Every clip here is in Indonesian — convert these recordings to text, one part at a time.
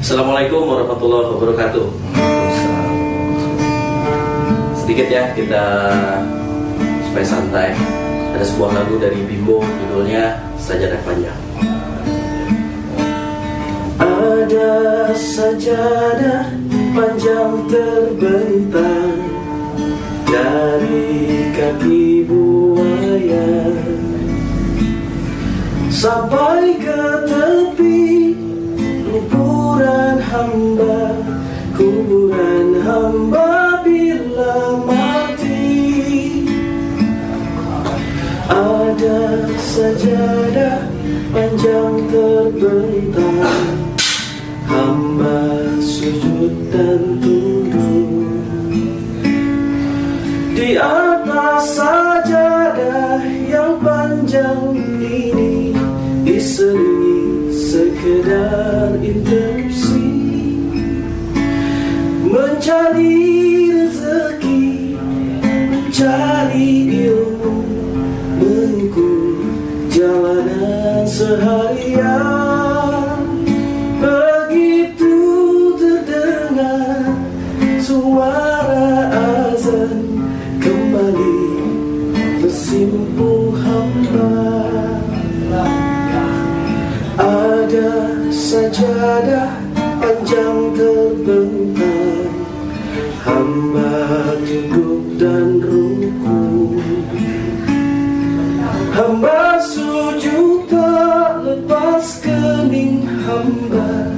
Assalamualaikum warahmatullahi wabarakatuh. Sedikit ya kita supaya santai. Ada sebuah lagu dari Bimbo, judulnya Sajadah Panjang. Ada sajadah panjang terbentang dari kaki buaya sampai ke tepi kuburan hamba bila mati. Ada sajadah panjang terbentang, hamba sujud dan tunduk di atas sajadah yang panjang ini, diselingi sekedar intensi mencari rezeki, mencari ilmu, mengikut jalanan seharian. Begitu terdengar suara azan, kembali bersimpuh hamba. Ada sajadah panjang terbentang, hamba duduk dan ruku, hamba sujud tak lepas kening hamba,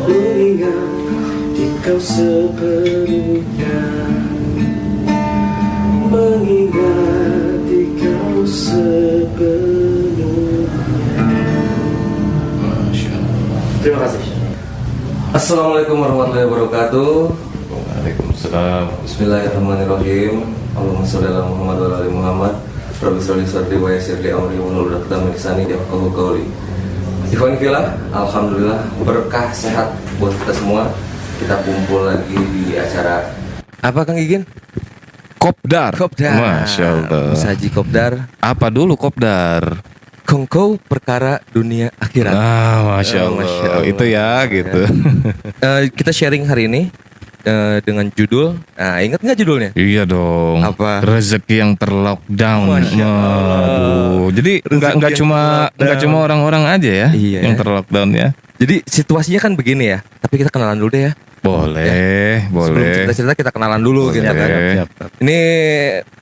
mengingat dikau sepenuhnya, mengingat dikau sepenuhnya. Terima kasih. Assalamualaikum warahmatullahi wabarakatuh. Waalaikumsalam. Bismillahirrahmanirrahim. Allahumma sholli ala Muhammad wa ala ali Muhammad. Rabbi sholli sadri wa yassir li amri wa hlul 'uqdatam min lisani yafqahu qawli. Ikhwan fillah, alhamdulillah berkah sehat buat kita semua. Kita kumpul lagi di acara apa Kang Gigin? Kopdar. Masya Allah. Musaji Kopdar. Apa dulu Kopdar? Kongko perkara dunia akhirat. Masya Allah. Itu ya gitu. Kita sharing hari ini dengan judul. Nah, ingat nggak judulnya? Iya dong. Apa? Rezeki yang terlockdown. Masya Allah. Aduh. Jadi nggak cuma orang-orang aja ya, iya, yang terlockdown ya. Jadi situasinya kan begini ya. Tapi kita kenalan dulu deh ya. Boleh, Sebelum boleh. cerita-cerita kita kenalan dulu gitu kan. Siap. Ini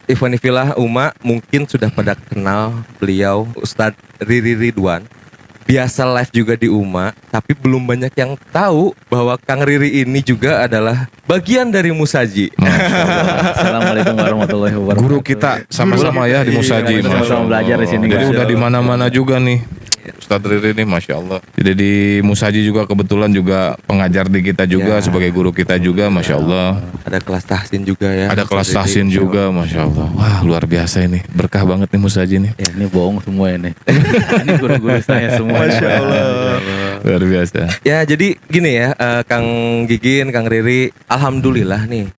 Ikhwan Fillah Uma mungkin sudah pada kenal beliau Ustadz Riri Ridwan. Biasa live juga di Uma, tapi belum banyak yang tahu bahwa Kang Riri ini juga adalah bagian dari Musaji. Assalamualaikum warahmatullahi wabarakatuh. Guru kita sama-sama ya di Musaji. Iya, sama-sama belajar di sini. Jadi Masya udah di Allah. mana-mana juga nih. Ustadz Riri nih, Masya Allah. Jadi di Musaji juga kebetulan juga pengajar di kita juga, Ya. sebagai guru kita juga, Masya Allah. Ada kelas tahsin juga ya. Ada kelas Ustadz tahsin Riri. juga, Masya Allah. Wah, luar biasa ini. Berkah banget nih Musaji nih. Ya, ini bohong semua ini. Ini guru-guru saya semua. Masya Allah. Luar biasa. Ya jadi gini ya, Kang Gigin, Kang Riri, alhamdulillah nih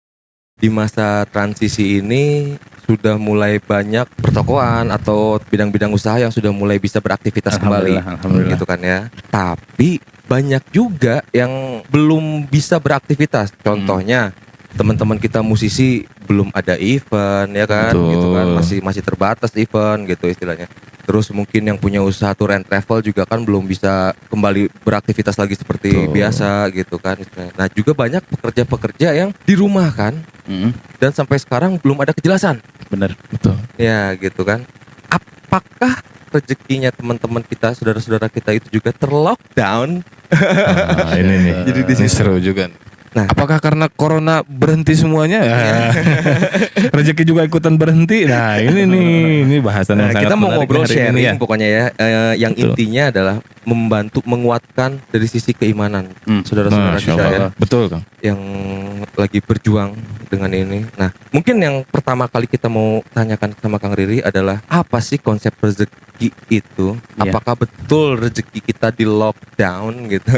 di masa transisi ini sudah mulai banyak pertokoan atau bidang-bidang usaha yang sudah mulai bisa beraktivitas kembali, Alhamdulillah. gitu kan ya. Tapi banyak juga yang belum bisa beraktivitas. Contohnya teman-teman kita musisi belum ada event ya kan, Betul. gitu kan, masih terbatas event gitu istilahnya. Terus mungkin yang punya usaha tour and travel juga kan belum bisa kembali beraktivitas lagi seperti Betul. biasa gitu kan. Nah juga banyak pekerja-pekerja yang di rumah kan, dan sampai sekarang belum ada kejelasan. Bener. Betul. Ya gitu kan. Apakah rezekinya teman-teman kita, saudara-saudara kita itu juga terlockdown? Nah, ini nih. Jadi di Ini situ. seru juga. Nah. Apakah karena corona berhenti semuanya? Ya. Rezeki juga ikutan berhenti. Nah, ini nih, ini bahasan yang Nah, sangat kita mau menarik ngobrol hari ini sharing ya. pokoknya ya, yang Betul. intinya adalah membantu menguatkan dari sisi keimanan saudara-saudara Masya kita ya, Allah. Betul, Kang. yang lagi berjuang dengan ini. Nah, mungkin yang pertama kali kita mau tanyakan sama Kang Riri adalah apa sih konsep rezeki itu? Iya. Apakah betul rezeki kita di lockdown gitu?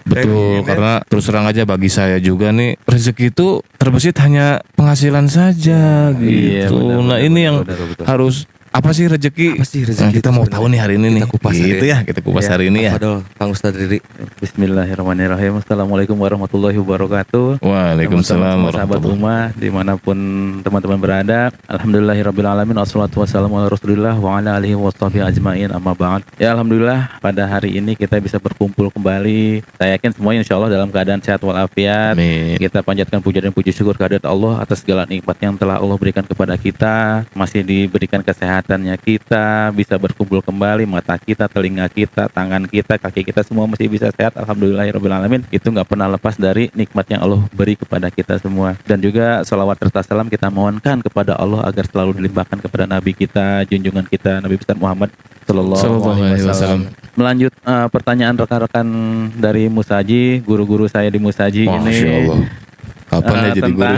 Betul, Kayak gini. karena terus terang aja bagi saya juga nih, rezeki itu terbesit hanya penghasilan saja gitu. Iya, benar, nah, benar, ini benar, yang benar, betul. harus Apa sih rezeki? Apa sih rezeki Nah, kita itu mau sebenarnya? tahu nih hari ini nih. Kita kupas hari Gitu ini. ya, kita kupas Ya, hari ini ya. Tafadhol, Kang Ustadz Riri. Bismillahirrahmanirrahim. Assalamualaikum warahmatullahi wabarakatuh. Waalaikumsalam Teman-teman sahabat warahmatullahi. ummah dimanapun teman-teman berada. Alhamdulillahirrabbilalamin. Wassalatu wassalamu ala rasulillah wa ala alihi wa sahbihi ajma'in amma ba'd. Ya alhamdulillah pada hari ini kita bisa berkumpul kembali. Saya yakin semuanya insya Allah dalam keadaan sehat walafiat. Amin. Kita panjatkan puja dan puji syukur kehadirat Allah atas segala nikmat yang telah Allah berikan kepada kita. Masih diberikan kesehatannya kita, bisa berkumpul kembali, mata kita, telinga kita, tangan kita, kaki kita semua masih bisa sehat. Alhamdulillahirrahmanirrahim. Itu nggak pernah lepas dari nikmat yang Allah beri kepada kita semua. Dan juga salawat serta salam kita mohonkan kepada Allah agar selalu dilimpahkan kepada Nabi kita, junjungan kita, Nabi besar Muhammad Sallallahu Alaihi Wasallam. Melanjut pertanyaan rekan-rekan dari Musaji, guru-guru saya di Musaji Masya ini. Allah. Kapan ya jadi guru?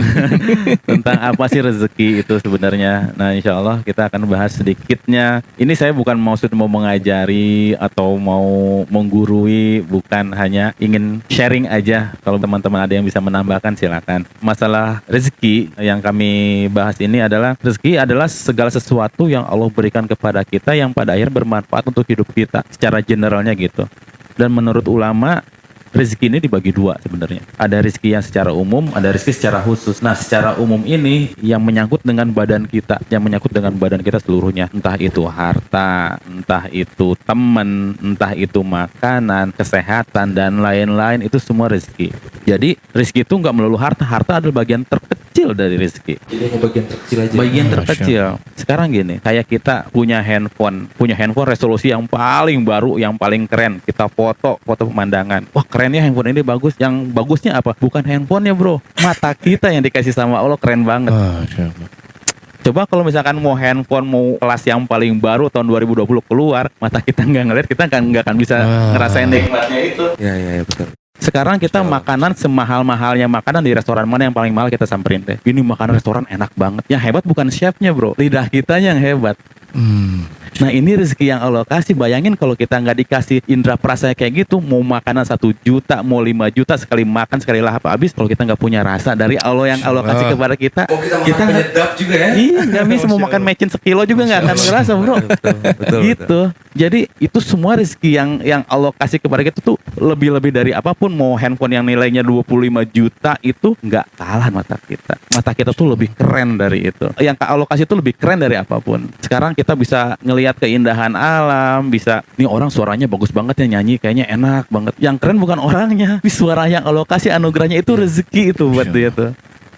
Tentang apa sih rezeki itu sebenarnya. Nah insya Allah kita akan bahas sedikitnya. Ini saya bukan maksud mau mengajari atau mau menggurui, bukan, hanya ingin sharing aja. Kalau teman-teman ada yang bisa menambahkan silakan. Masalah rezeki yang kami bahas ini adalah, rezeki adalah segala sesuatu yang Allah berikan kepada kita yang pada akhir bermanfaat untuk hidup kita secara generalnya gitu. Dan menurut ulama, rezeki ini dibagi dua sebenarnya. Ada rezeki yang secara umum, ada rezeki secara khusus. Nah, secara umum ini yang menyangkut dengan badan kita, yang menyangkut dengan badan kita seluruhnya. Entah itu harta, entah itu teman, entah itu makanan, kesehatan, dan lain-lain, itu semua rezeki. Jadi, rezeki itu nggak melulu harta. Harta adalah bagian terkecil dari rezeki. Jadi hanya bagian terkecil aja. Bagian Masya terkecil. Sekarang gini, kayak kita punya handphone resolusi yang paling baru, yang paling keren. Kita foto pemandangan. Wah, kerennya handphone ini bagus. Yang bagusnya apa? Bukan handphonenya, bro. Mata kita yang dikasih sama Allah keren banget. Masya Allah. Coba kalau misalkan mau handphone, mau kelas yang paling baru tahun 2020 keluar, mata kita nggak ngeliat, kita nggak akan bisa ngerasain nikmatnya itu. Ya, betul. Sekarang kita makanan semahal-mahalnya makanan di restoran mana yang paling mahal kita samperin deh. Ini makanan restoran enak banget. Yang hebat bukan chefnya, bro. Lidah kitanya yang hebat. Nah ini rezeki yang Allah kasih. Bayangin kalau kita nggak dikasih indera perasa kayak gitu, mau makanan 1 juta, mau 5 juta, sekali makan sekali lahap habis. Kalau kita nggak punya rasa dari Allah yang Allah kasih kepada kita, kita penyedap juga ya. iya nggak bisa. Mau makan mecin sekilo juga nggak akan ngerasa, bro. Betul. Gitu. Jadi itu semua rezeki yang Allah kasih kepada kita tuh lebih-lebih dari apapun. Mau handphone yang nilainya 25 juta itu nggak kalah mata kita. Mata kita tuh lebih keren dari itu. Yang Allah kasih tuh lebih keren dari apapun. Sekarang kita bisa ngelihat keindahan alam, bisa, nih orang suaranya bagus banget ya, nyanyi kayaknya enak banget. Yang keren bukan orangnya, tapi suara yang Allah kasih, anugerahnya itu rezeki itu buat dia tuh.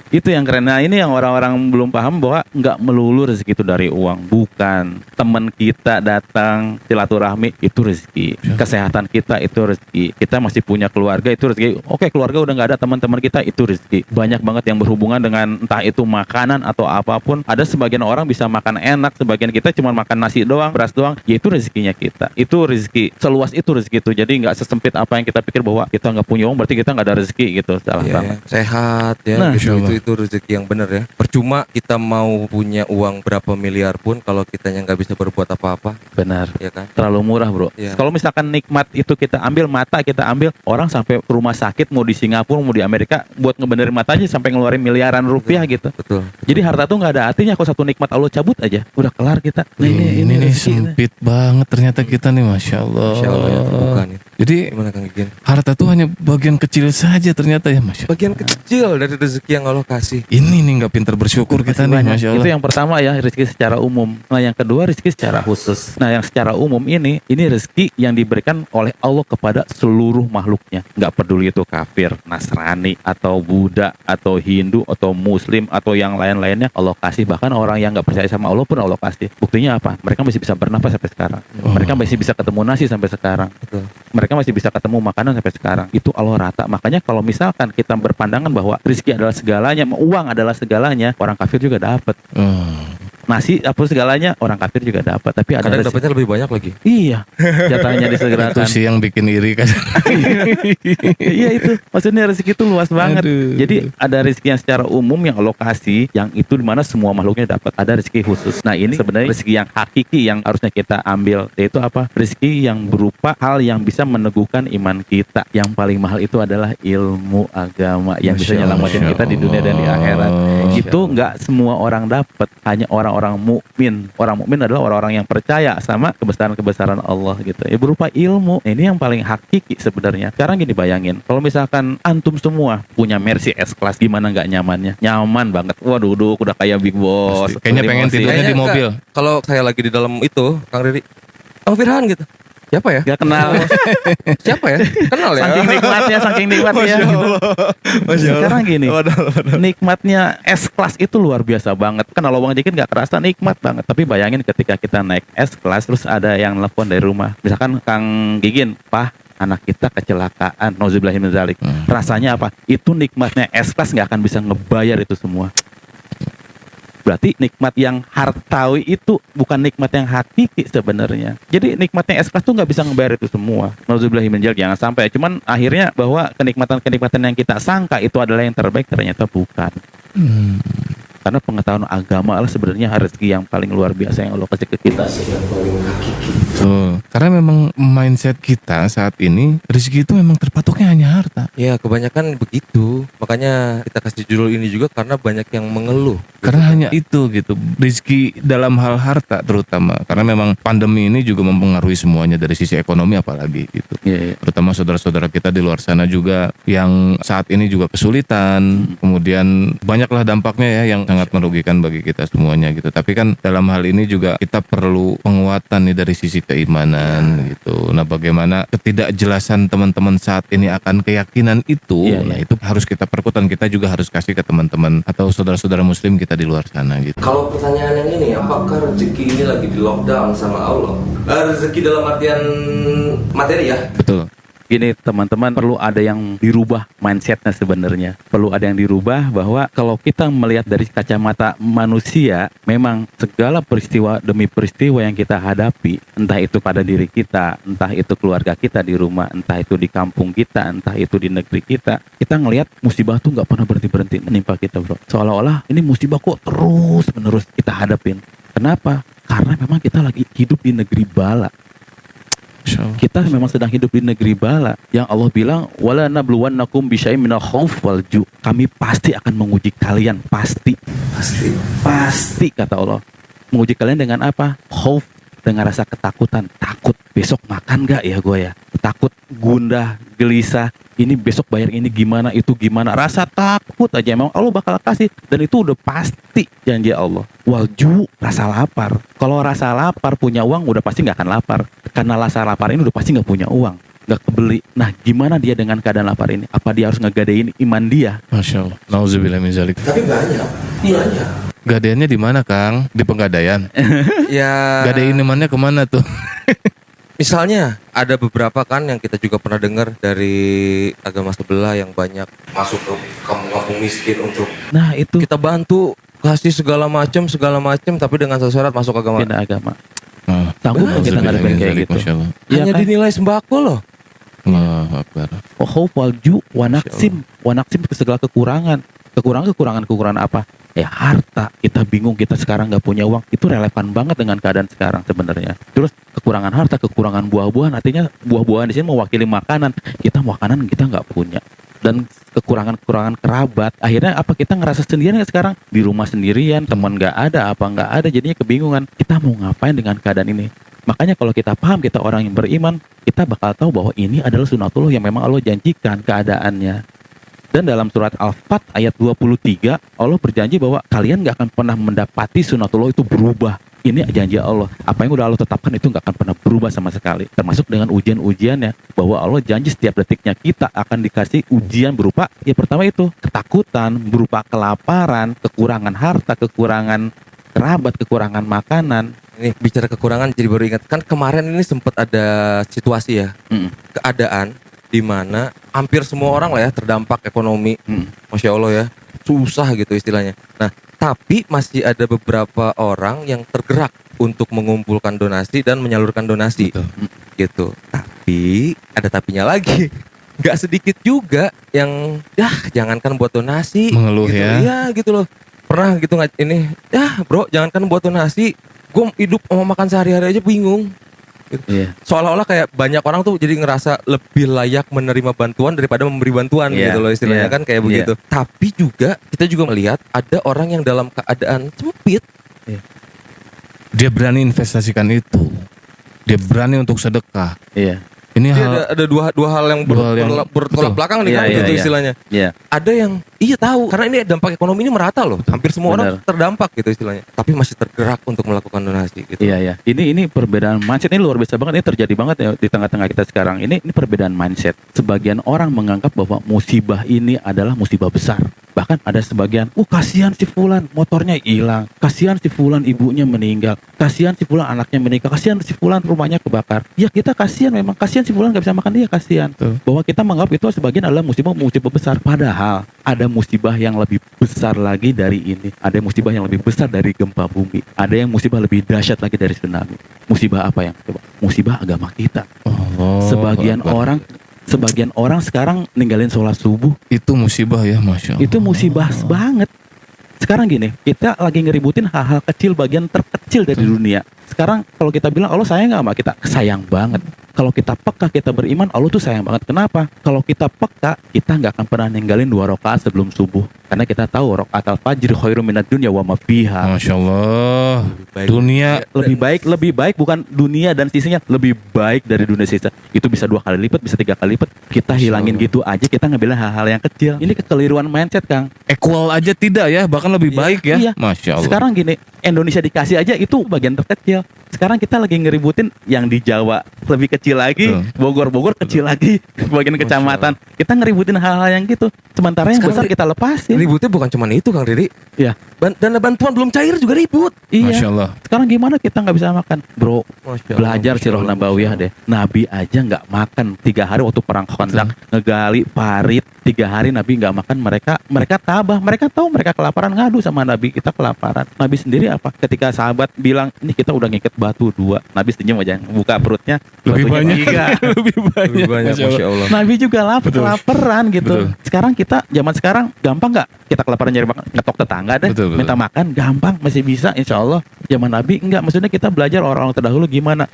Itu yang keren. Nah ini yang orang-orang belum paham bahwa nggak melulu rezeki itu dari uang. Bukan. Teman kita datang silaturahmi itu rezeki. Kesehatan kita itu rezeki. Kita masih punya keluarga itu rezeki. Oke, keluarga udah nggak ada, teman-teman kita itu rezeki. Banyak banget yang berhubungan dengan entah itu makanan atau apapun. Ada sebagian orang bisa makan enak, sebagian kita cuma makan nasi doang, beras doang. Ya itu rezekinya kita. Itu rezeki. Seluas itu rezeki itu. Jadi nggak sesempit apa yang kita pikir bahwa kita nggak punya uang berarti kita nggak ada rezeki gitu. Salah banget. Sehat ya, Nah, itu rezeki yang benar ya. Percuma kita mau punya uang berapa miliar pun kalau kitanya nggak bisa berbuat apa-apa, Benar. ya kan? Terlalu murah, bro. Iya. Kalau misalkan nikmat itu kita ambil, mata kita ambil, orang sampai ke rumah sakit, mau di Singapura, mau di Amerika, buat ngebenerin matanya sampai ngeluarin miliaran rupiah gitu. Betul. Jadi harta tuh nggak ada artinya kalau satu nikmat Allah cabut aja, udah kelar kita. Nah, Ini nih rezeki. sempit banget ternyata kita nih, Masya Allah. Insya Allah ya, bukan ya. Jadi Gimana Kang Gigen? harta tuh hanya bagian kecil saja ternyata ya, Masya Allah. Bagian kecil dari rezeki yang Allah kasih. Ini nih nggak pintar bersyukur kita nih, Banyak. Masya Itu Allah. yang pertama ya, rezeki secara umum. Nah yang kedua rezeki secara khusus. Nah yang secara umum ini rezeki yang diberikan oleh Allah kepada seluruh makhluknya. Nggak peduli itu kafir, Nasrani, atau Buddha, atau Hindu, atau Muslim, atau yang lain-lainnya, Allah kasih. Bahkan orang yang nggak percaya sama Allah pun Allah kasih. Buktinya apa? Mereka masih bisa bernapas sampai sekarang. Mereka masih bisa ketemu nasi sampai sekarang. Betul. Mereka masih bisa ketemu makanan sampai sekarang. Itu Allah rata. Makanya kalau misalkan kita berpandangan bahwa rezeki adalah segalanya, uang adalah segalanya, orang kafir juga dapat. Nasi apa segalanya, orang kafir juga dapat. Tapi ada Kadang rezeki. dapatnya lebih banyak lagi. Iya, jatahnya Itu disegerakan. sih yang bikin iri kan. Iya itu, maksudnya rezeki itu luas banget. Aduh. Jadi ada rezeki yang secara umum yang Allah kasih, yang itu dimana semua makhluknya dapat. Ada rezeki khusus. Nah ini sebenarnya rezeki yang hakiki yang harusnya kita ambil, yaitu apa? Rezeki yang berupa hal yang bisa meneguhkan iman kita. Yang paling mahal itu adalah ilmu agama yang bisa Masya nyelamatin Allah. kita di dunia dan di akhirat. Masya Itu nggak semua orang dapat, hanya orang orang-orang mukmin. Orang mukmin adalah orang-orang yang percaya sama kebesaran-kebesaran Allah gitu. Ya berupa ilmu. Nah, ini yang paling hakiki sebenarnya. Sekarang gini, bayangin, kalau misalkan antum semua punya Mercy S-Class, gimana nggak nyamannya? Nyaman banget. Wah, duduk udah kayak Big Boss. Pasti. Kayaknya pengen Limousine. tidurnya di mobil. Kalau saya lagi di dalam itu, Kang Riri, oh Firhan gitu. Siapa ya? Gak kenal. Siapa ya? Kenal ya? Saking nikmatnya. Sekarang gini, nikmatnya S-Class itu luar biasa banget. Kan kalau uang dikit gak kerasa, nikmat banget. Tapi bayangin ketika kita naik S-Class, terus ada yang nelfon dari rumah. Misalkan Kang Gigin, Pak, anak kita kecelakaan, nauzubillahi min dzalik. Rasanya apa? Itu nikmatnya S-Class gak akan bisa ngebayar itu semua. Berarti nikmat yang hartawi itu bukan nikmat yang hakiki sebenarnya. Jadi nikmatnya S-Class tuh nggak bisa ngebayar itu semua. Nauzubillahi min dzalik, jangan sampai. Cuman akhirnya bahwa kenikmatan-kenikmatan yang kita sangka itu adalah yang terbaik, ternyata bukan. Karena pengetahuan agama adalah sebenarnya rezeki yang paling luar biasa yang Allah kasih ke kita. Yang paling hakiki. Betul. Karena memang mindset kita saat ini rezeki itu memang terpatoknya hanya harta. Ya, kebanyakan begitu. Makanya kita kasih judul ini juga karena banyak yang mengeluh. Karena hanya itu gitu, rezeki dalam hal harta terutama. Karena memang pandemi ini juga mempengaruhi semuanya dari sisi ekonomi apalagi gitu. Iya. Terutama saudara-saudara kita di luar sana juga yang saat ini juga kesulitan. Kemudian banyaklah dampaknya ya yang sangat merugikan bagi kita semuanya gitu. Tapi kan dalam hal ini juga kita perlu penguatan nih dari sisi keimanan gitu. Nah, bagaimana ketidakjelasan teman-teman saat ini akan keyakinan itu, nah itu harus kita perkuatkan. Kita juga harus kasih ke teman-teman atau saudara-saudara muslim kita di luar sana gitu. Kalau pertanyaan yang ini, apakah rezeki ini lagi di lockdown sama Allah? Rezeki dalam artian materi ya? Betul. Gini teman-teman, perlu ada yang dirubah mindsetnya sebenarnya. Perlu ada yang dirubah bahwa kalau kita melihat dari kacamata manusia, memang segala peristiwa demi peristiwa yang kita hadapi, entah itu pada diri kita, entah itu keluarga kita di rumah, entah itu di kampung kita, entah itu di negeri kita ngelihat musibah tuh nggak pernah berhenti menimpa kita, bro. Seolah-olah ini musibah kok terus menerus kita hadapin. Kenapa? Karena memang kita lagi hidup di negeri bala. Kita memang sedang hidup di negeri bala yang Allah bilang wala nabluwannakum bisyai'in minal khauf wal ju'. Kami pasti akan menguji kalian, pasti kata Allah. Menguji kalian dengan apa? Khauf, dengan rasa ketakutan, takut besok makan gak ya gue ya, takut, gundah, gelisah, ini besok bayar ini gimana, itu gimana, rasa takut aja memang Allah bakal kasih, dan itu udah pasti janji Allah. Walju, rasa lapar. Kalau rasa lapar punya uang udah pasti nggak akan lapar, karena rasa lapar ini udah pasti nggak punya uang, nggak kebeli. Nah, gimana dia dengan keadaan lapar ini? Apa dia harus ngegadein iman dia? Masya Allah. Nauzubillah min dzalik. Tapi banyak. Gadeannya di mana, Kang? Di Pegadaian. Ya. Gadein imannya kemana tuh? Misalnya ada beberapa kan yang kita juga pernah dengar dari agama sebelah yang banyak masuk ke kampung-kampung miskin untuk Nah itu kita bantu kasih segala macam tapi dengan satu syarat masuk agama. beda agama. Sanggup nggak kita ngadepin kayak gitu? Hanya kan? dinilai sembako loh. Allahu Akbar. Khauf walju wanaksim ke segala kekurangan apa? Ya harta. Kita bingung, kita sekarang nggak punya uang. Itu relevan banget dengan keadaan sekarang sebenarnya. Terus kekurangan harta, kekurangan buah-buahan, artinya buah-buahan di sini mewakili makanan. Kita nggak punya. Dan kekurangan kerabat, akhirnya apa, kita ngerasa sendirian sekarang di rumah sendirian, teman nggak ada, jadinya kebingungan. Kita mau ngapain dengan keadaan ini? Makanya kalau kita paham, kita orang yang beriman, kita bakal tahu bahwa ini adalah sunatullah yang memang Allah janjikan keadaannya. Dan dalam surat Al-Fat ayat 23, Allah berjanji bahwa kalian gak akan pernah mendapati sunatullah itu berubah. Ini janji Allah. Apa yang udah Allah tetapkan itu gak akan pernah berubah sama sekali. Termasuk dengan ujian-ujiannya. Bahwa Allah janji setiap detiknya kita akan dikasih ujian berupa, ya pertama itu, ketakutan, berupa kelaparan, kekurangan harta, kekurangan kerabat, kekurangan makanan. Ini bicara kekurangan jadi baru ingat. Kan kemarin ini sempat ada situasi ya. Keadaan di mana hampir semua orang lah ya terdampak ekonomi, Masya Allah ya, susah gitu istilahnya. Nah, tapi masih ada beberapa orang yang tergerak untuk mengumpulkan donasi dan menyalurkan donasi, gitu. Tapi ada tapinya lagi, nggak sedikit juga yang, jangankan buat donasi, mengeluh gitu, ya gitu loh. Pernah gitu nggak ini, bro, jangankan buat donasi, gue hidup mau makan sehari-hari aja bingung. Iya. Seolah-olah kayak banyak orang tuh jadi ngerasa lebih layak menerima bantuan daripada memberi bantuan, gitu loh istilahnya, kan kayak begitu. Tapi juga kita juga melihat ada orang yang dalam keadaan sempit Iya. Dia berani investasikan itu. Dia berani untuk sedekah. Iya. Ini Jadi hal ada dua hal yang bertolak betul. belakang nih Iya, kan iya, gitu iya. istilahnya. Iya. Ada yang iya tahu karena ini dampak ekonomi ini merata loh. Hampir semua orang Benar. terdampak gitu istilahnya. Tapi masih tergerak untuk melakukan donasi gitu. Iya ya. Ini perbedaan mindset ini luar biasa banget. Ini terjadi banget ya di tengah-tengah kita sekarang. Ini perbedaan mindset. Sebagian orang menganggap bahwa musibah ini adalah musibah besar. Bahkan ada sebagian, kasihan si fulan motornya hilang, kasihan si fulan ibunya meninggal, kasihan si fulan anaknya meninggal, kasihan si fulan rumahnya kebakar. Ya kita kasihan memang, kasihan si fulan nggak bisa makan, dia kasihan. Betul. Bahwa kita menganggap itu sebagian adalah musibah besar. Padahal ada musibah yang lebih besar lagi dari ini. Ada musibah yang lebih besar dari gempa bumi. Ada yang musibah lebih dahsyat lagi dari tsunami. Musibah apa yang coba? Musibah agama kita. Oh, Sebagian orang sekarang ninggalin sholat subuh. itu musibah ya, Masya Allah. Itu musibah banget. Sekarang gini, kita lagi ngeributin hal-hal kecil, bagian terkecil dari dunia. Sekarang kalau kita bilang Allah sayang nggak sama kita, sayang banget. Kalau kita peka, kita beriman, Allah tuh sayang banget. Kenapa? Kalau kita peka, kita nggak akan pernah ninggalin 2 rakaat sebelum subuh. Karena kita tahu rakaat al-fajr khairum minad dunya wa ma fiha. Masya Allah. baik. Dunia Lebih baik bukan dunia dan sisinya, lebih baik dari dunia sisa. Itu bisa 2 kali lipat, bisa 3 kali lipat. Kita hilangin gitu aja, kita ngambilin hal-hal yang kecil. Ini kekeliruan mindset, Kang. equal aja tidak ya, bahkan lebih Iya, baik ya. iya. Masya Allah. Sekarang gini, Indonesia dikasih aja itu bagian terkecil. Sekarang kita lagi ngeributin yang di Jawa lebih kecil lagi, Betul. Bogor kecil lagi, bagian kecamatan. Kita ngeributin hal-hal yang gitu. Sementara yang Sekarang besar kita lepasin. Ributnya bukan cuma itu Kang Riri. Iya. Dana bantuan belum cair juga ribut. Iya. Masya Allah. Sekarang gimana kita nggak bisa makan, bro? Masya Allah, Belajar Masya sirah Allah, nabawiyah Masya deh. Nabi aja nggak makan 3 hari waktu perang Khandaq, ngegali parit 3 hari Nabi nggak makan. Mereka tabah, mereka tahu mereka kelaparan, ngadu sama Nabi, kita kelaparan. Nabi sendiri apa? Ketika sahabat bilang ini kita udah ngikat batu 2, Nabi senyum aja, buka perutnya Lebih batunya banyak. 3. Lebih banyak. Lebih banyak, Masya Allah. Nabi juga Betul. kelaparan gitu. Betul. Sekarang kita zaman sekarang gampang nggak? Kita kelaparan nyari makan, ngetok tetangga deh, Betul, betul. minta makan gampang, masih bisa insya Allah. Zaman Nabi enggak, maksudnya kita belajar orang-orang terdahulu gimana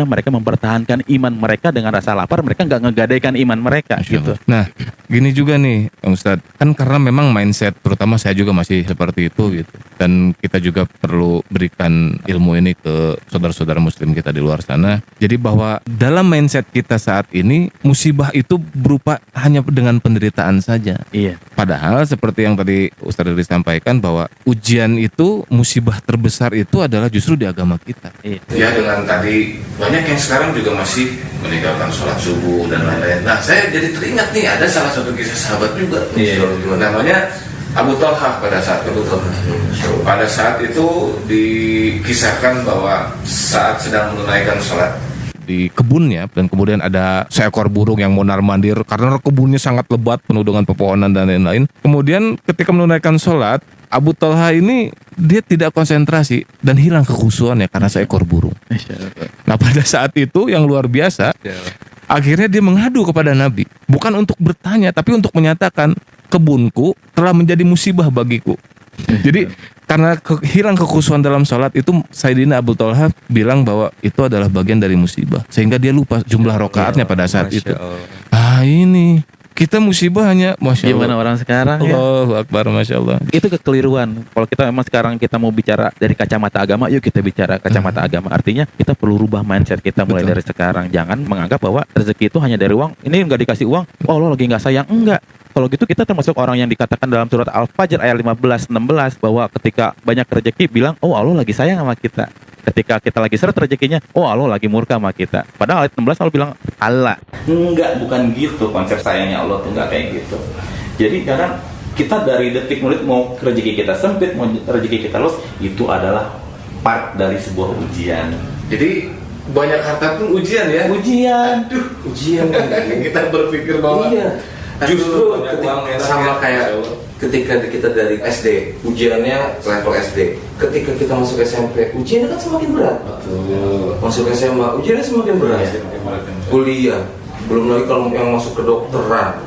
mereka mempertahankan iman mereka dengan rasa lapar, mereka nggak ngegadaikan iman mereka Masya gitu. Allah. Nah, gini juga nih, Bang Ustadz. Kan karena memang mindset, terutama saya juga masih seperti itu gitu. Dan kita juga perlu berikan ilmu ini ke saudara-saudara muslim kita di luar sana. Jadi bahwa dalam mindset kita saat ini, musibah itu berupa hanya dengan penderitaan saja. Iya. Padahal seperti yang tadi Ustadz Riri sampaikan bahwa ujian itu, musibah terbesar itu adalah justru di agama kita. Iya. Ya dengan tadi banyak yang sekarang juga masih meninggalkan sholat subuh dan lain-lain. Nah saya jadi teringat nih ada salah satu kisah sahabat juga. Iya. Namanya Abu Talha pada saat itu. Pada saat itu dikisahkan bahwa saat sedang menunaikan sholat di kebunnya, dan kemudian ada seekor burung yang mondar-mandir karena kebunnya sangat lebat penuh dengan pepohonan dan lain-lain. Kemudian ketika menunaikan sholat, Abu Talha ini dia tidak konsentrasi dan hilang kekhusyuannya karena seekor burung. Nah pada saat itu yang luar biasa, akhirnya dia mengadu kepada Nabi, bukan untuk bertanya tapi untuk menyatakan kebunku telah menjadi musibah bagiku. Jadi karena hilang kekhusyuan dalam sholat itu, Sayyidina Abu Talha bilang bahwa itu adalah bagian dari musibah, sehingga dia lupa jumlah rakaatnya pada saat Masya itu. Allah. Ini kita musibah hanya, Masya Allah. Gimana orang sekarang ya? Allahu Akbar, Masya Allah. Itu kekeliruan. Kalau kita memang sekarang kita mau bicara dari kacamata agama, yuk kita bicara kacamata agama. Artinya kita perlu rubah mindset kita mulai Betul. dari sekarang. Jangan menganggap bahwa rezeki itu hanya dari uang. Ini nggak dikasih uang, oh Allah lagi nggak sayang. Enggak. Kalau gitu kita termasuk orang yang dikatakan dalam surat Al-Fajr ayat 15-16 bahwa ketika banyak rezeki bilang, oh Allah lagi sayang sama kita. Ketika kita lagi seret rezekinya, oh Allah lagi murka sama kita. Padahal ayat 16 Allah bilang Allah. Enggak, bukan gitu konsep sayangnya Allah tuh, enggak kayak gitu. Jadi karena kita dari detik murid mau rezeki kita sempit, mau rezeki kita luas, itu adalah part dari sebuah ujian. Jadi banyak harta pun ujian ya. Ujian. Ujian. Kita berpikir bahwa Iya. Justru banyak uang enak sama ya. kayak ketika kita dari SD, ujiannya level SD. Ketika kita masuk SMP, ujiannya kan semakin berat. Betul. Masuk SMA, ujiannya semakin berat. Kuliah, belum lagi kalau yang masuk ke dokteran.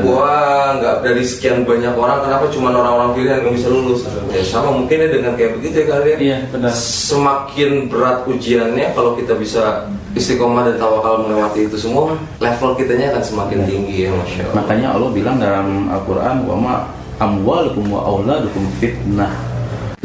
Wah, nggak dari sekian banyak orang, kenapa cuma orang-orang pilihan yang bisa lulus? Ya sama mungkin ya dengan kayak begitu ya kalian. Iya, benar. Semakin berat ujiannya, kalau kita bisa istiqomah dan tawakal melewati itu semua, level kitanya akan semakin tinggi ya, Masya Allah. Makanya Allah bilang dalam Al-Quran, wa ma amwalukum wa auladukum fitnah.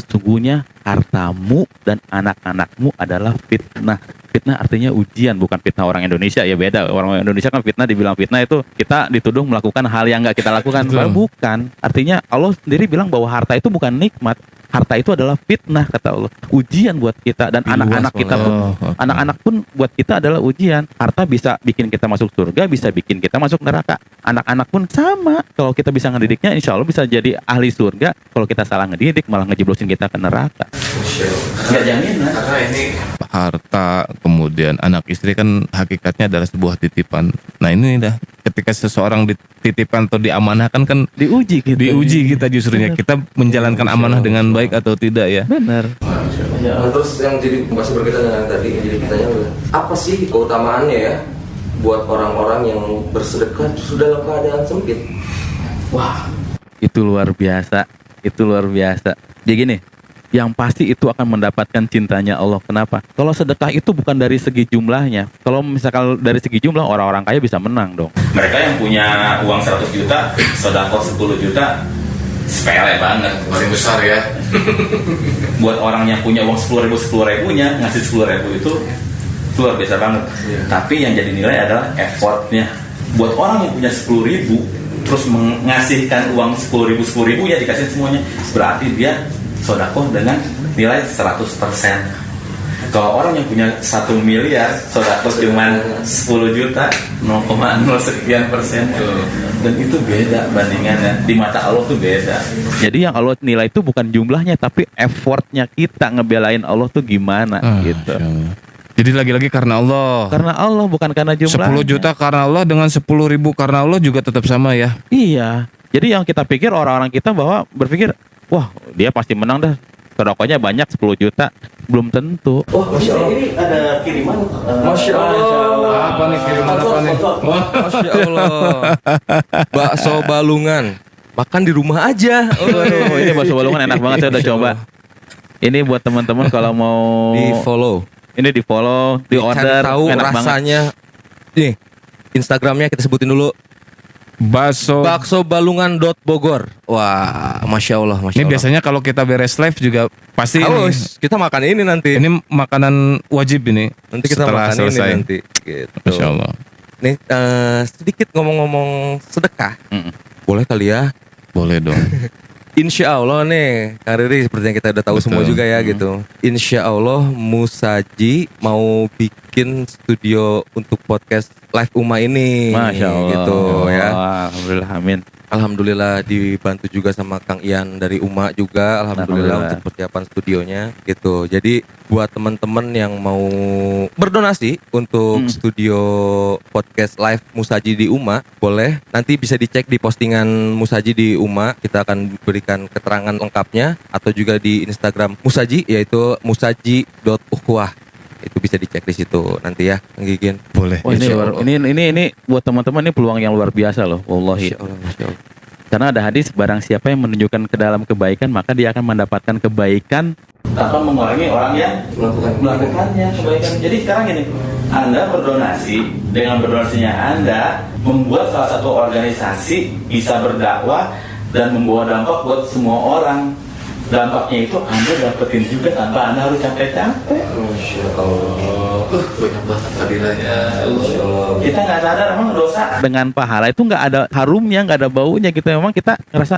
sungguhnya hartamu dan anak-anakmu adalah fitnah. Fitnah artinya ujian, bukan fitnah orang Indonesia ya, beda. Orang Indonesia kan fitnah, dibilang fitnah itu kita dituduh melakukan hal yang nggak kita lakukan. Betul. Bukan. Artinya Allah sendiri bilang bahwa harta itu bukan nikmat. Harta itu adalah fitnah, kata Allah. Ujian buat kita dan anak-anak kita pun. Anak-anak pun buat kita adalah ujian. Harta bisa bikin kita masuk surga, bisa bikin kita masuk neraka. Anak-anak pun sama. Kalau kita bisa ngedidiknya, insya Allah bisa jadi ahli surga. Kalau kita salah ngedidik, malah ngejeblosin kita ke neraka. Nggak jaminan. Karena ini Harta, kemudian anak istri kan hakikatnya adalah sebuah titipan. Nah ini dah ketika seseorang dititipkan atau diamanahkan kan Diuji kita. diuji kita justrunya. Benar. Kita menjalankan amanah dengan baik atau tidak ya. Benar. Nah, terus yang jadi masih berkaitan dengan yang tadi, yang jadi pertanyaan adalah apa sih keutamaannya ya buat orang-orang yang bersedekah justru dalam keadaan sempit? Wah, itu luar biasa. Itu luar biasa. Jadi gini, yang pasti itu akan mendapatkan cintanya Allah. Kenapa? Kalau sedekah itu bukan dari segi jumlahnya. Kalau misalkan dari segi jumlah, orang-orang kaya bisa menang dong. Mereka yang punya uang 100 juta, sedekah 10 juta, sepele banget. Paling besar ya. Buat orang yang punya uang 10.000 ngasih 10.000 itu luar biasa banget. Tapi yang jadi nilai adalah effortnya. Buat orang yang punya 10.000 terus mengasihkan uang 10.000 ya dikasih semuanya, berarti dia sedekah dengan nilai 100%. Kalau orang yang punya 1 miliar, sedekah cuma 10 juta, 0,0 sekian persen. Dan itu beda bandingannya. Di mata Allah tuh beda. Jadi yang Allah nilai itu bukan jumlahnya, tapi effortnya kita ngebelain Allah tuh gimana gitu. Masya Allah. Jadi lagi-lagi karena Allah. Karena Allah, bukan karena 10 jumlahnya. juta karena Allah dengan 10.000 karena Allah juga tetap sama ya. Iya. Jadi yang kita pikir, orang-orang kita bahwa berpikir, wah dia pasti menang dah, sedekahnya banyak 10 juta. Belum tentu. Wah, Masya Allah. Ini ada kiriman. Masya Allah. Apa nih kiriman apa nih? Masya Allah. Bakso balungan. Makan di rumah aja. Waduh, ini bakso balungan enak banget, saya udah coba. Ini buat teman-teman kalau mau Di follow. ini di follow, di order, Tahu enak banget. rasanya. Nih, Instagramnya kita sebutin dulu. Bakso balungan.bogor. Wah, Masya Allah, Masya Ini Allah. biasanya kalau kita beres live juga pasti Haus, kita makan ini nanti. ini makanan wajib ini. Nanti kita setelah makan selesai. ini nanti. Gitu. Masya Allah. Nih, sedikit ngomong-ngomong sedekah. Boleh kali ya? Boleh dong. Insya Allah nih, Kang Riri, seperti yang kita udah tahu Betul. semua juga ya gitu. Insya Allah Musaji mau bikin studio untuk podcast live Uma ini. Masya Allah. Gitu ya. Wah, alhamdulillah, amin. Alhamdulillah dibantu juga sama Kang Ian dari Uma juga. Alhamdulillah Alhamdulillah. untuk persiapan studionya gitu. Jadi buat teman-teman yang mau berdonasi untuk studio podcast live Musaji di Uma, boleh nanti bisa dicek di postingan Musaji di Uma. Kita akan berikan keterangan lengkapnya, atau juga di Instagram Musaji, yaitu musaji.ukhwah. Itu bisa dicek di situ nanti ya, Kang Gigin. Boleh. Oh, ini, Insya luar, Allah. ini buat teman-teman ini peluang yang luar biasa loh, wallahi. Masya Allah, Masya Allah. Karena ada hadis, barang siapa yang menunjukkan ke dalam kebaikan, maka dia akan mendapatkan kebaikan Tanpa mengurangi orang yang melakukannya kebaikan. Jadi sekarang gini, Anda berdonasi, dengan berdonasinya Anda membuat salah satu organisasi bisa berdakwah dan membawa dampak buat semua orang. Dampaknya itu Anda dapetin juga tanpa Anda harus capek-capek. Masya Allah. Banyak banget hadirannya. Kita nggak sadar emang dosa. dengan pahala itu nggak ada harumnya, nggak ada baunya gitu. Memang kita ngerasa,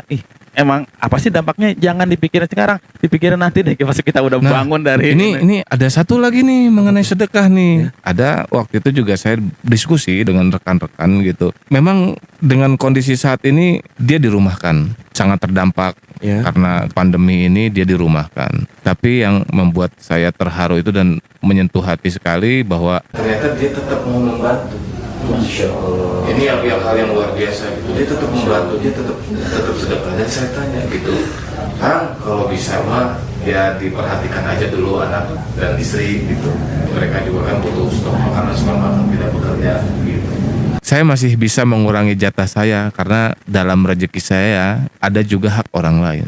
emang apa sih dampaknya? Jangan dipikirin sekarang, dipikirin nanti deh pas kita udah bangun dari ini ada satu lagi nih mengenai sedekah nih. Ada waktu itu juga saya diskusi dengan rekan-rekan gitu. Memang dengan kondisi saat ini dia dirumahkan, sangat terdampak Ya. karena pandemi ini dia dirumahkan. Tapi yang membuat saya terharu itu dan menyentuh hati sekali bahwa Ternyata dia tetap mau membantu. Masya Allah. ini hal yang luar biasa gitu. Dia tetap membantu, dia tetap sedekah. Dan saya tanya gitu, Kang, kalau bisa mah ya diperhatikan aja dulu anak dan istri gitu. Mereka juga kan butuh stok makanan selama Kang tidak bekerja gitu. Saya masih bisa mengurangi jatah saya karena dalam rezeki saya ada juga hak orang lain.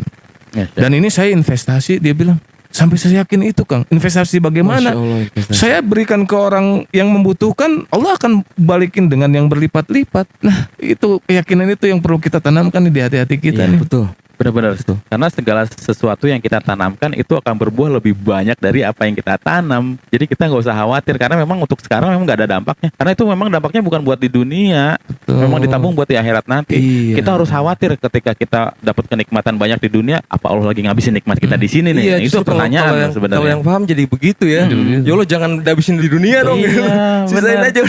Dan ini saya investasi, dia bilang. Sampai saya yakin itu, Kang. Investasi bagaimana? Masya Allah, investasi. Saya berikan ke orang yang membutuhkan, Allah akan balikin dengan yang berlipat-lipat. Nah, itu keyakinan itu yang perlu kita tanamkan di hati-hati kita Iya, nih. Betul. Benar-benar. Karena segala sesuatu yang kita tanamkan itu akan berbuah lebih banyak dari apa yang kita tanam. Jadi kita nggak usah khawatir karena memang untuk sekarang memang nggak ada dampaknya. Karena itu memang dampaknya bukan buat di dunia, memang ditabung buat di akhirat nanti. Iya. Kita harus khawatir ketika kita dapat kenikmatan banyak di dunia, apa Allah lagi ngabisin nikmat kita di sini nih? Iya, Itu justru pertanyaan kalau yang, sebenarnya. kalau yang paham jadi begitu ya. Ya Allah jangan habisin di dunia dong. Iya, Sisain benar. aja.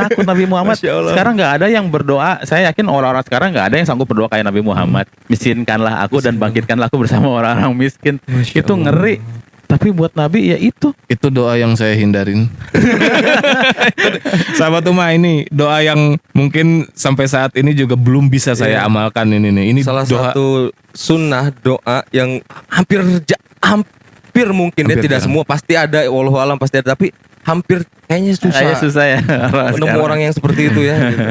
Takut Nabi Muhammad. Masya Allah. Sekarang nggak ada yang berdoa. Saya yakin orang-orang sekarang nggak ada yang sanggup berdoa kayak Nabi Muhammad. Miskinkanlah aku dan bangkitkanlah aku bersama orang-orang miskin. Masya Itu Allah. ngeri. Tapi buat Nabi ya itu. Itu doa yang saya hindarin. Sahabat Ummah, ini doa yang mungkin sampai saat ini juga belum bisa saya amalkan ini nih. Ini Salah doa satu sunnah doa yang hampir mungkin Hampir ya tidak jarang. semua pasti ada, wallahu alam pasti ada, tapi hampir kayaknya susah. Kayaknya susah ya. Nemu orang yang seperti itu ya. Gitu.